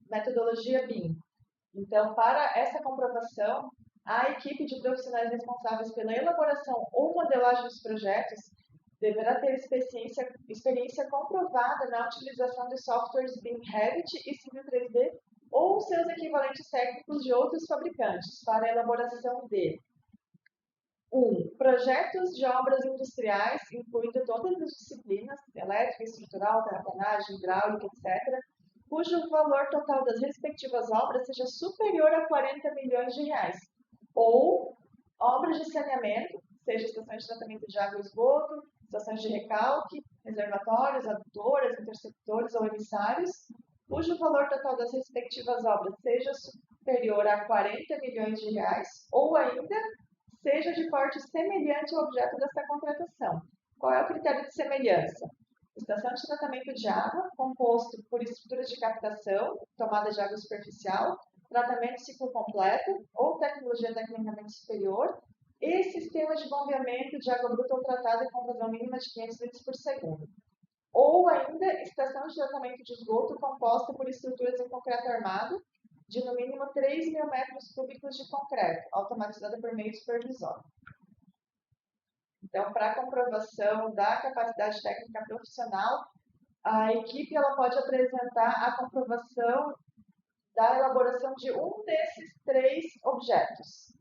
metodologia BIM. Então, para essa comprovação, a equipe de profissionais responsáveis pela elaboração ou modelagem dos projetos deverá ter experiência comprovada na utilização de softwares BIM Revit e Civil 3D ou seus equivalentes técnicos de outros fabricantes para a elaboração de 1. Projetos de obras industriais, incluindo todas as disciplinas, elétrica, estrutural, terraplanagem, hidráulica, etc., cujo valor total das respectivas obras seja superior a 40 milhões de reais. Ou obras de saneamento, seja estações de tratamento de água e esgoto, estações de recalque, reservatórios, adutoras, interceptores ou emissários, cujo valor total das respectivas obras seja superior a 40 milhões de reais, ou ainda seja de porte semelhante ao objeto desta contratação. Qual é o critério de semelhança? Estação de tratamento de água, composto por estruturas de captação, tomada de água superficial, tratamento de ciclo completo ou tecnologia tecnicamente superior, e sistema de bombeamento de água bruta ou tratada com vazão mínima de 500 litros por segundo. Ou ainda, estação de tratamento de esgoto composta por estruturas em concreto armado, de no mínimo 3.000 metros cúbicos de concreto, automatizada por meio supervisório. Então, para a comprovação da capacidade técnica profissional, a equipe ela pode apresentar a comprovação da elaboração de um desses 3 objetos.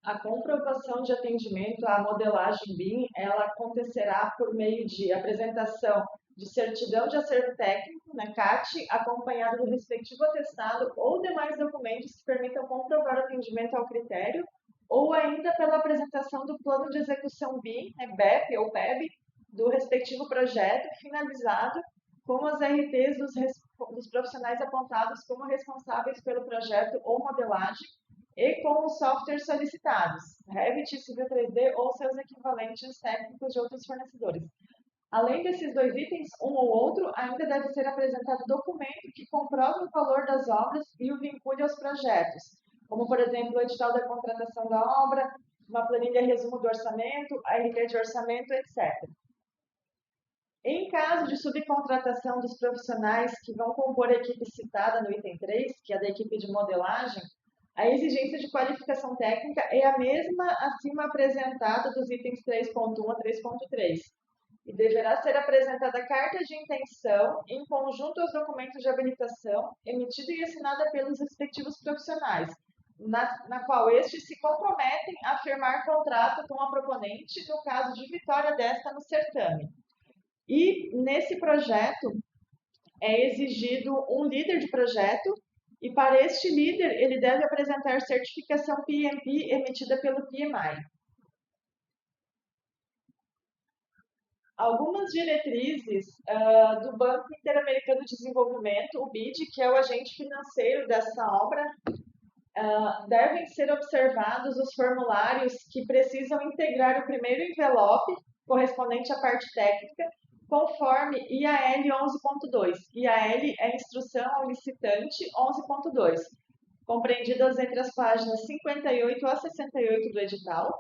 A comprovação de atendimento à modelagem BIM, ela acontecerá por meio de apresentação de certidão de acervo técnico, né, CAT, acompanhado do respectivo atestado ou demais documentos que permitam comprovar o atendimento ao critério, ou ainda pela apresentação do plano de execução BIM, né, BEP ou PEB, do respectivo projeto, finalizado com as RTs dos profissionais apontados como responsáveis pelo projeto ou modelagem, e com os softwares solicitados, Revit, Civil 3D ou seus equivalentes técnicos de outros fornecedores. Além desses 2 itens, um ou outro, ainda deve ser apresentado documento que comprove o valor das obras e o vincule aos projetos, como, por exemplo, o edital da contratação da obra, uma planilha resumo do orçamento, a RT de orçamento, etc. Em caso de subcontratação dos profissionais que vão compor a equipe citada no item 3, que é da equipe de modelagem, a exigência de qualificação técnica é a mesma acima apresentada dos itens 3.1 a 3.3 e deverá ser apresentada a carta de intenção em conjunto aos documentos de habilitação emitida e assinada pelos respectivos profissionais, na qual estes se comprometem a firmar contrato com a proponente no caso de vitória desta no certame. E nesse projeto é exigido um líder de projeto. E para este líder, ele deve apresentar certificação PMP emitida pelo PMI. Algumas diretrizes do Banco Interamericano de Desenvolvimento, o BID, que é o agente financeiro dessa obra, devem ser observados os formulários que precisam integrar o primeiro envelope, correspondente à parte técnica, conforme IAL 11.2. IAL é Instrução ao Licitante 11.2, compreendidas entre as páginas 58 a 68 do edital,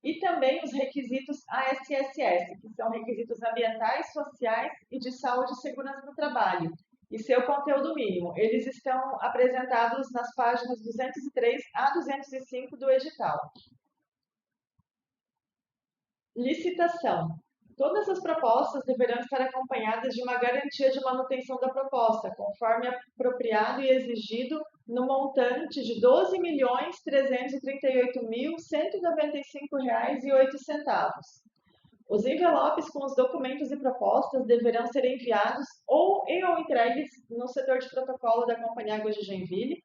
e também os requisitos ASSS, que são requisitos ambientais, sociais e de saúde e segurança do trabalho, e seu conteúdo mínimo. Eles estão apresentados nas páginas 203 a 205 do edital. Licitação. Todas as propostas deverão estar acompanhadas de uma garantia de manutenção da proposta, conforme apropriado e exigido no montante de R$ 12.338.195,08. Os envelopes com os documentos e propostas deverão ser enviados ou entregues no setor de protocolo da Companhia Águas de Joinville,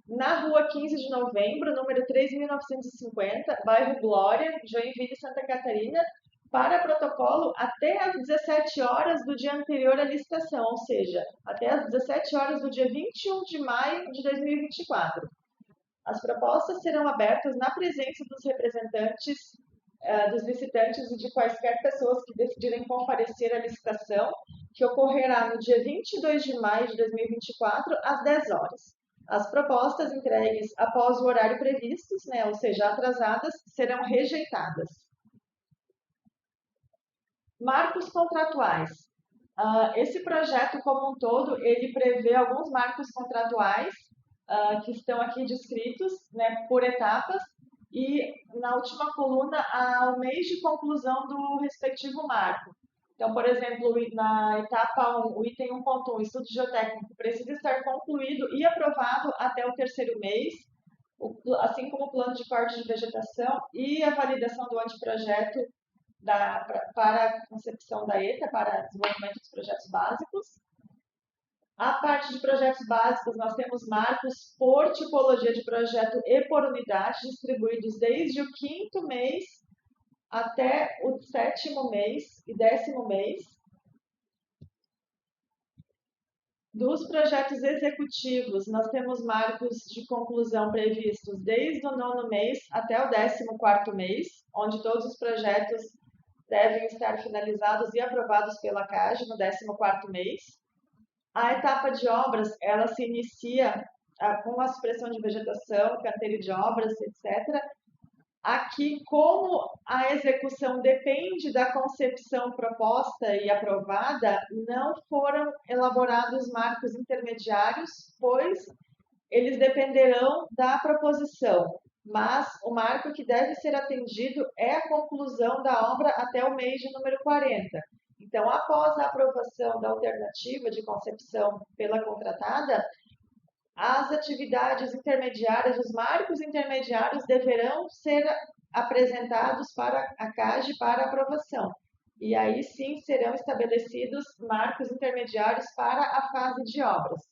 na rua 15 de novembro, número 3.950, bairro Glória, Joinville, Santa Catarina, para protocolo até às 17 horas do dia anterior à licitação, ou seja, até às 17 horas do dia 21 de maio de 2024. As propostas serão abertas na presença dos representantes dos licitantes e de quaisquer pessoas que decidirem comparecer à licitação, que ocorrerá no dia 22 de maio de 2024, às 10 horas. As propostas entregues após o horário previsto, ou seja, atrasadas, serão rejeitadas. Marcos contratuais. Esse projeto como um todo, ele prevê alguns marcos contratuais que estão aqui descritos, por etapas, e na última coluna há o mês de conclusão do respectivo marco. Então, por exemplo, na etapa 1, o item 1.1, estudo geotécnico, precisa estar concluído e aprovado até o terceiro mês, assim como o plano de corte de vegetação e a validação do anteprojeto para a concepção da ETA, para desenvolvimento dos projetos básicos. A parte de projetos básicos, nós temos marcos por tipologia de projeto e por unidade, distribuídos desde o 5º mês até o 7º mês e 10º mês. Dos projetos executivos, nós temos marcos de conclusão previstos desde o 9º mês até o 14º mês, onde todos os projetos devem estar finalizados e aprovados pela CAGE no 14º mês. A etapa de obras, ela se inicia com a supressão de vegetação, canteiro de obras, etc. Aqui, como a execução depende da concepção proposta e aprovada, não foram elaborados marcos intermediários, pois eles dependerão da proposição. Mas o marco que deve ser atendido é a conclusão da obra até o mês de número 40. Então, após a aprovação da alternativa de concepção pela contratada, as atividades intermediárias, os marcos intermediários deverão ser apresentados para a CAGE para aprovação. E aí sim serão estabelecidos marcos intermediários para a fase de obras.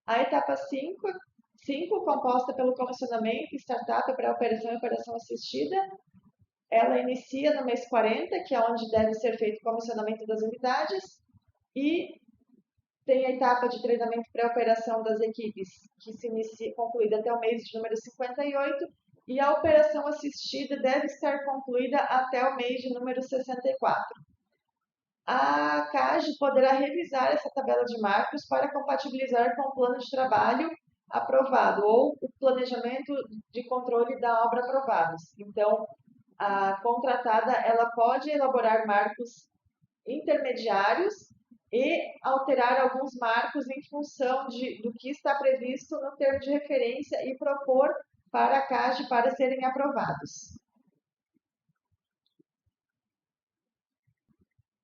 A etapa 5, composta pelo comissionamento, startup, pré-operação e operação assistida, ela inicia no mês 40, que é onde deve ser feito o comissionamento das unidades, e tem a etapa de treinamento pré-operação das equipes, que se inicia concluída até o mês de número 58, e a operação assistida deve estar concluída até o mês de número 64. A CAGE poderá revisar essa tabela de marcos para compatibilizar com o plano de trabalho aprovado ou o planejamento de controle da obra aprovados. Então, a contratada ela pode elaborar marcos intermediários e alterar alguns marcos em função do que está previsto no termo de referência e propor para a CAGE para serem aprovados.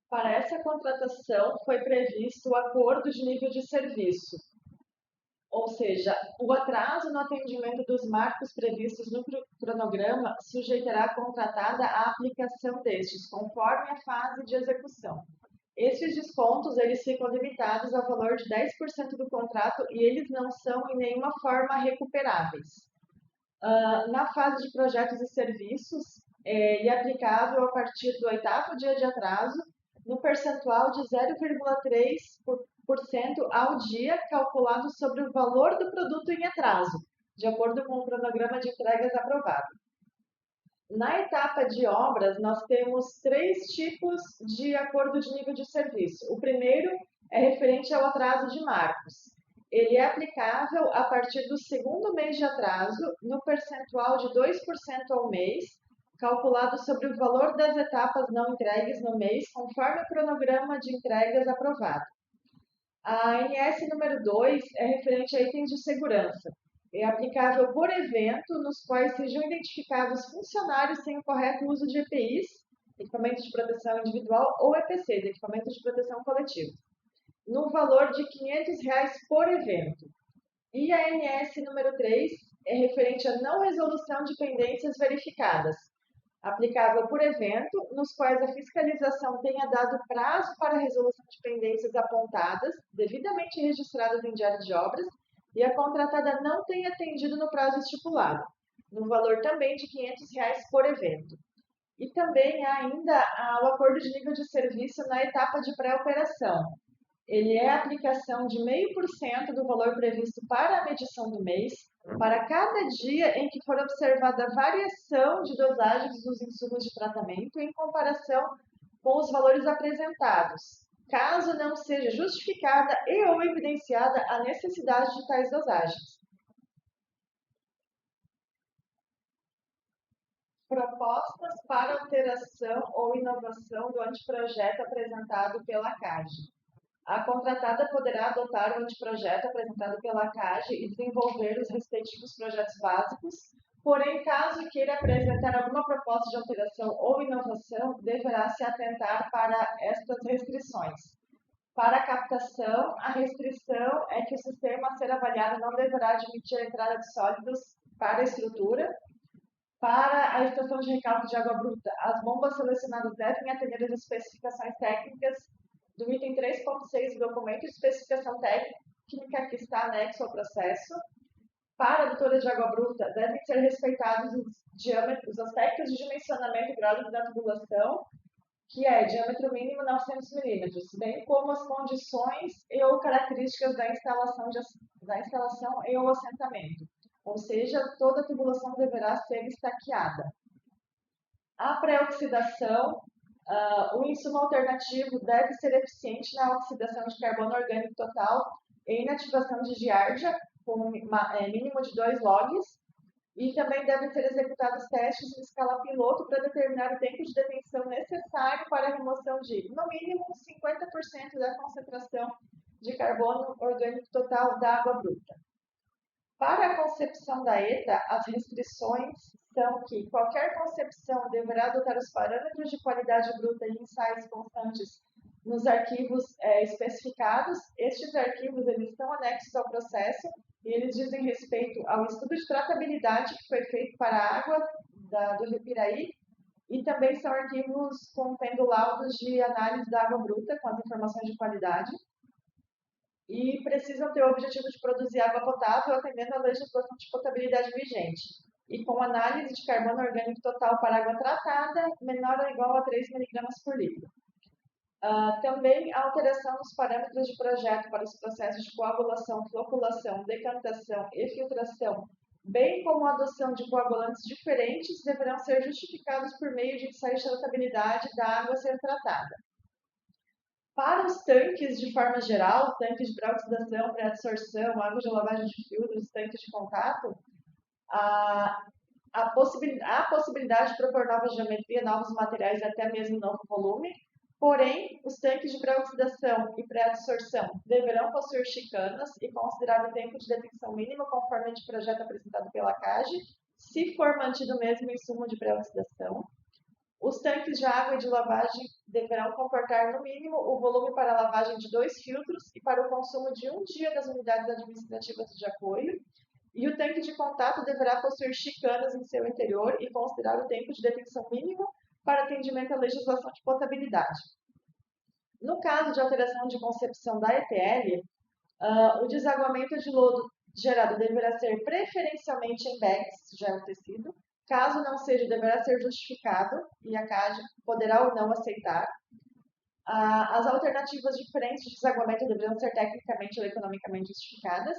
Para essa contratação foi previsto o acordo de nível de serviço, ou seja, o atraso no atendimento dos marcos previstos no cronograma sujeitará a contratada à aplicação destes, conforme a fase de execução. Estes descontos eles ficam limitados ao valor de 10% do contrato e eles não são em nenhuma forma recuperáveis. Na fase de projetos e serviços, e aplicável a partir do 8º dia de atraso, no percentual de 0,3% ao dia, calculado sobre o valor do produto em atraso, de acordo com o cronograma de entregas aprovado. Na etapa de obras, nós temos 3 tipos de acordo de nível de serviço. O primeiro é referente ao atraso de marcos. Ele é aplicável a partir do segundo mês de atraso, no percentual de 2% ao mês, calculado sobre o valor das etapas não entregues no mês, conforme o cronograma de entregas aprovado. A ANS número 2 é referente a itens de segurança. É aplicável por evento nos quais sejam identificados funcionários sem o correto uso de EPIs, equipamentos de proteção individual, ou EPCs, equipamentos de proteção coletiva, no valor de R$ 500 por evento. E a ANS número 3 é referente à não resolução de pendências verificadas, aplicável por evento, nos quais a fiscalização tenha dado prazo para a resolução de pendências apontadas, devidamente registradas em diário de obras, e a contratada não tenha atendido no prazo estipulado, no valor também de R$ 500 por evento. E também há ainda o acordo de nível de serviço na etapa de pré-operação. Ele é a aplicação de 0,5% do valor previsto para a medição do mês, para cada dia em que for observada a variação de dosagens dos insumos de tratamento em comparação com os valores apresentados, caso não seja justificada e ou evidenciada a necessidade de tais dosagens. Propostas para alteração ou inovação do anteprojeto apresentado pela CAGE. A contratada poderá adotar o anteprojeto apresentado pela CAGE e desenvolver os respectivos projetos básicos, porém, caso queira apresentar alguma proposta de alteração ou inovação, deverá se atentar para estas restrições. Para a captação, a restrição é que o sistema a ser avaliado não deverá admitir a entrada de sólidos para a estrutura. Para a estação de recalque de água bruta, as bombas selecionadas devem atender às especificações técnicas do item 3.6 do documento de especificação técnica que está anexo ao processo. Para a adutora de água bruta, devem ser respeitados os aspectos de dimensionamento e grau da tubulação, que é diâmetro mínimo 900 milímetros, bem como as condições e ou características da instalação e ou assentamento, ou seja, toda a tubulação deverá ser estaqueada. A pré-oxidação, o insumo alternativo deve ser eficiente na oxidação de carbono orgânico total e inativação de giardia, com mínimo de 2 logs, e também devem ser executados testes em escala piloto para determinar o tempo de detenção necessário para a remoção de, no mínimo, 50% da concentração de carbono orgânico total da água bruta. Para a concepção da ETA, as restrições são que qualquer concepção deverá adotar os parâmetros de qualidade bruta e ensaios constantes nos arquivos especificados. Estes arquivos eles estão anexos ao processo e eles dizem respeito ao estudo de tratabilidade que foi feito para a água do Rio Piraí, e também são arquivos contendo laudos de análise da água bruta com as informações de qualidade, e precisam ter o objetivo de produzir água potável atendendo à legislação de potabilidade vigente, e com análise de carbono orgânico total para água tratada menor ou igual a 3 mg por litro. Também a alteração nos parâmetros de projeto para os processos de coagulação, floculação, decantação e filtração, bem como a adoção de coagulantes diferentes, deverão ser justificados por meio de ensaio de tratabilidade da água a ser tratada. Para os tanques, de forma geral, tanques de pré-oxidação, pré-adsorção, água de lavagem de filtros, tanques de contato, a possibilidade de propor nova geometria, novos materiais e até mesmo novo volume. Porém, os tanques de pré-oxidação e pré-adsorção deverão possuir chicanas e considerar o tempo de detenção mínimo conforme o projeto apresentado pela CAGE, se for mantido o mesmo insumo de pré-oxidação. Os tanques de água e de lavagem deverão comportar, no mínimo, o volume para a lavagem de 2 filtros e para o consumo de 1 dia das unidades administrativas de apoio. E o tanque de contato deverá possuir chicanas em seu interior e considerar o tempo de detenção mínimo para atendimento à legislação de potabilidade. No caso de alteração de concepção da ETL, o desaguamento de lodo gerado deverá ser preferencialmente em bags, geotecido. Caso não seja, deverá ser justificado e a CAGE poderá ou não aceitar. As alternativas diferentes de desaguamento deveriam ser tecnicamente ou economicamente justificadas.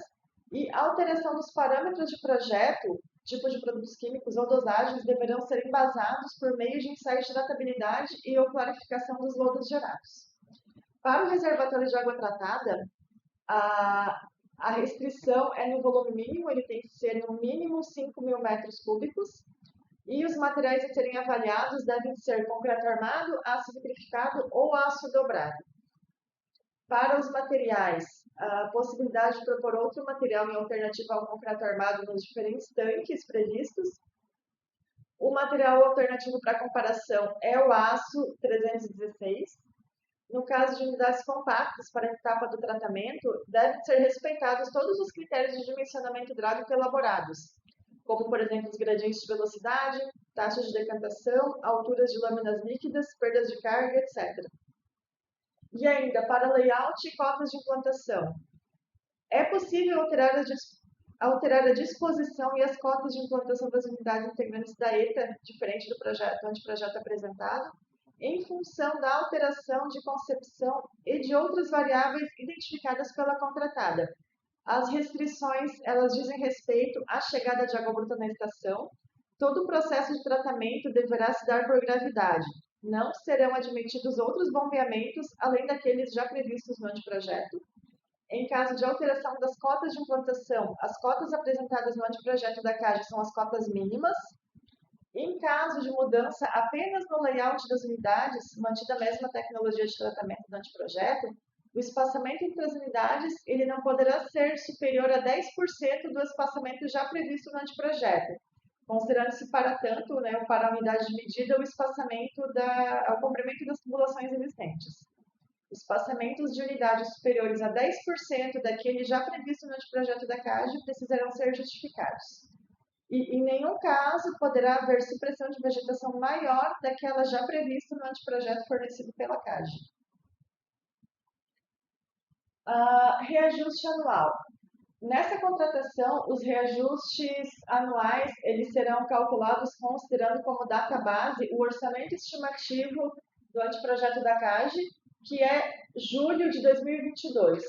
E a alteração dos parâmetros de projeto, tipo de produtos químicos ou dosagens, deverão ser embasados por meio de ensaios de tratabilidade e ou clarificação dos lodos gerados. Para o reservatório de água tratada, a restrição é no volume mínimo, ele tem que ser no mínimo 5.000 metros cúbicos, e os materiais a serem avaliados devem ser concreto armado, aço vitrificado ou aço dobrado. Para os materiais, a possibilidade de propor outro material em alternativa ao concreto armado nos diferentes tanques previstos. O material alternativo para comparação é o aço 316. No caso de unidades compactas para a etapa do tratamento, devem ser respeitados todos os critérios de dimensionamento hidráulico elaborados, como, por exemplo, os gradientes de velocidade, taxas de decantação, alturas de lâminas líquidas, perdas de carga, etc. E ainda, para layout e cotas de implantação, é possível alterar a disposição e as cotas de implantação das unidades integrantes da ETA, diferente do anteprojeto apresentado, em função da alteração de concepção e de outras variáveis identificadas pela contratada. As restrições, elas dizem respeito à chegada de água bruta na estação. Todo o processo de tratamento deverá se dar por gravidade. Não serão admitidos outros bombeamentos, além daqueles já previstos no anteprojeto. Em caso de alteração das cotas de implantação, as cotas apresentadas no anteprojeto da CAGE são as cotas mínimas. Em caso de mudança apenas no layout das unidades, mantida a mesma tecnologia de tratamento do anteprojeto, o espaçamento entre as unidades ele não poderá ser superior a 10% do espaçamento já previsto no anteprojeto, considerando-se para tanto, para a unidade de medida, o comprimento das tubulações existentes. Espaçamentos de unidades superiores a 10% daquele já previsto no anteprojeto da CAGE precisarão ser justificados. E em nenhum caso poderá haver supressão de vegetação maior daquela já prevista no anteprojeto fornecido pela CAGE. Reajuste anual. Nessa contratação, os reajustes anuais eles serão calculados considerando como data base o orçamento estimativo do anteprojeto da CAGE, que é julho de 2022.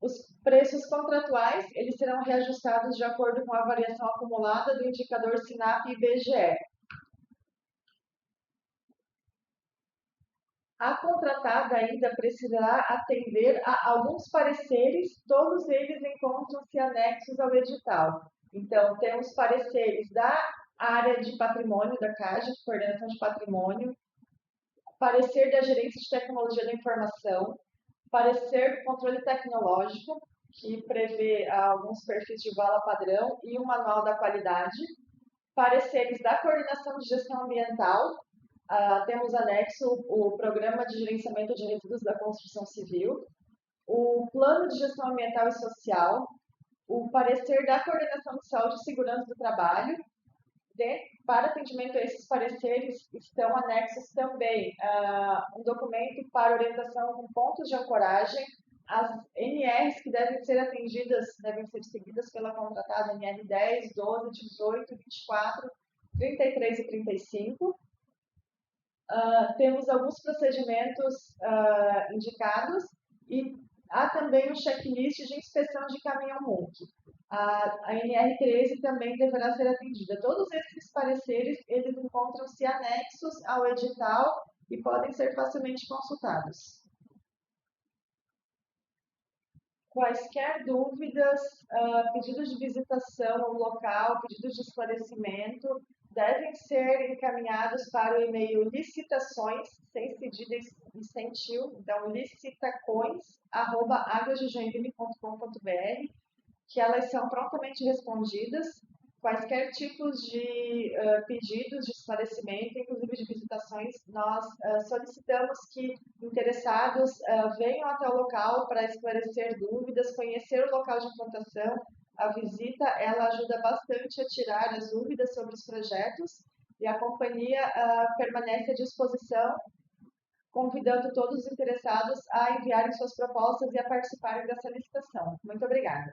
Os preços contratuais eles serão reajustados de acordo com a variação acumulada do indicador SINAP e IBGE. A contratada ainda precisará atender a alguns pareceres, todos eles encontram-se anexos ao edital. Então, temos pareceres da área de patrimônio da CAGE, coordenação de patrimônio, parecer da gerência de tecnologia da informação, parecer do controle tecnológico, que prevê alguns perfis de vala padrão e um manual da qualidade, pareceres da coordenação de gestão ambiental, temos anexo o Programa de Gerenciamento de Resíduos da Construção Civil, o Plano de Gestão Ambiental e Social, o parecer da Coordenação de Saúde e Segurança do Trabalho. Para atendimento a esses pareceres, estão anexos também um documento para orientação com pontos de ancoragem, as NRs que devem ser atendidas, devem ser seguidas pela contratada, NR 10, 12, 18, 24, 33 e 35. Temos alguns procedimentos indicados e há também um checklist de inspeção de caminhão MUNC. A NR13 também deverá ser atendida. Todos esses pareceres, eles encontram-se anexos ao edital e podem ser facilmente consultados. Quaisquer dúvidas, pedidos de visitação ao local, pedidos de esclarecimento, devem ser encaminhados para o e-mail licitações, sem cedilha e sem tio, então licitacões@aguasdejoinville.com.br, que elas são prontamente respondidas. Quaisquer tipos de pedidos de esclarecimento, inclusive de visitações, nós solicitamos que interessados venham até o local para esclarecer dúvidas, conhecer o local de implantação. A visita ela ajuda bastante a tirar as dúvidas sobre os projetos e a companhia permanece à disposição, convidando todos os interessados a enviarem suas propostas e a participarem dessa licitação. Muito obrigada.